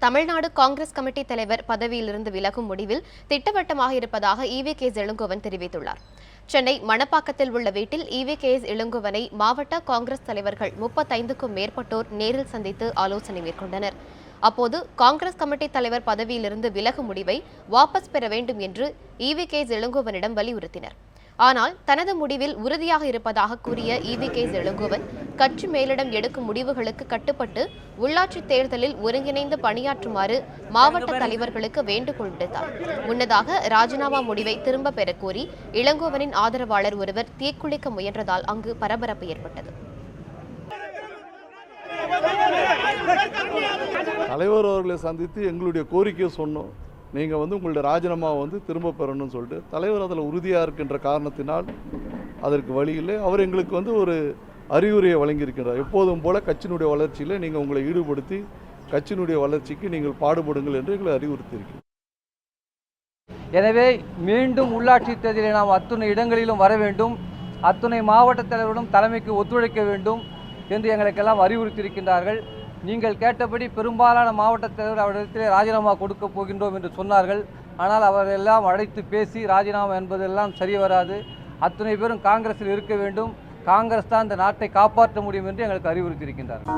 Tamil Nadu Congress committee தலைவர் பதவியிலிருந்து விலகும் முடிவில் திட்டவட்டமாக இருப்பதாக EV.K.S. இளங்கோவன் தெரிவித்துள்ளார். சென்னை மணப்பாக்கத்தில் உள்ள வீட்டில் EV.K.S. இளங்கோவனை மாவட்ட காங்கிரஸ் தலைவர்கள் 35க்கும் மேற்பட்டோர் நேரில் சந்தித்து ஆலோசனை மேற்கொண்டனர். அப்போது காங்கிரஸ் கமிட்டி தலைவர் பதவியிலிருந்து விலகும் முடிவை வாபஸ் பெற வேண்டும் என்று EV.K.S. இளங்கோவனிடம் வலியுறுத்தினர். ஆனால் தனது முடிவில் உறுதியாக இருப்பதாக கூறிய EV.K.S. இளங்கோவன் கட்சி மேலிடம் எடுக்கும் முடிவுகளுக்கு கட்டுப்பட்டு உள்ளாட்சி தேர்தலில் ஒருங்கிணைந்து பணியாற்றுமாறு மாவட்ட தலைவர்களுக்கு வேண்டுகோள் விடுத்தார். முன்னதாக ராஜினாமா முடிவை திரும்ப பெற கோரி இளங்கோவனின் ஆதரவாளர் ஒருவர் தீக்குளிக்க முயன்றதால் அங்கு பரபரப்பு ஏற்பட்டது. தலைவர் அவர்களை சந்தித்து எங்களுடைய கோரிக்கையை சொன்னோம். நீங்கள் உங்களுடைய ராஜினாமா திரும்ப பெறணும்னு சொல்லிட்டு தலைவர் அதில் உறுதியாக இருக்கின்ற காரணத்தினால் அதற்கு வழி இல்லை. அவர் எங்களுக்கு ஒரு அறிவுரையை வழங்கியிருக்கிறார். எப்போதும் போல கட்சியினுடைய வளர்ச்சியில் நீங்கள் உங்களை ஈடுபடுத்தி கட்சியினுடைய வளர்ச்சிக்கு நீங்கள் பாடுபடுங்கள் என்று எங்களை அறிவுறுத்தியிருக்கிறோம். எனவே மீண்டும் உள்ளாட்சி தேர்தலில் நாம் அத்துணை இடங்களிலும் வர வேண்டும், அத்துணை மாவட்ட தலைவர்களும் தலைமைக்கு ஒத்துழைக்க வேண்டும் என்று எங்களுக்கெல்லாம் அறிவுறுத்தியிருக்கின்றார்கள். நீங்கள் கேட்டபடி பெரும்பாலான மாவட்ட தலைவர் அவரிடத்தில் ராஜினாமா கொடுக்க போகின்றோம் என்று சொன்னார்கள். ஆனால் அவரெல்லாம் அழைத்து பேசி ராஜினாமா என்பதெல்லாம் சரி வராது. அத்துணை பேரும் காங்கிரஸில் இருக்க வேண்டும், காங்கிரஸ் தான் இந்த நாட்டை காப்பாற்ற முடியும் என்று எங்களுக்கு அறிவுறுத்தியிருக்கின்றார்கள்.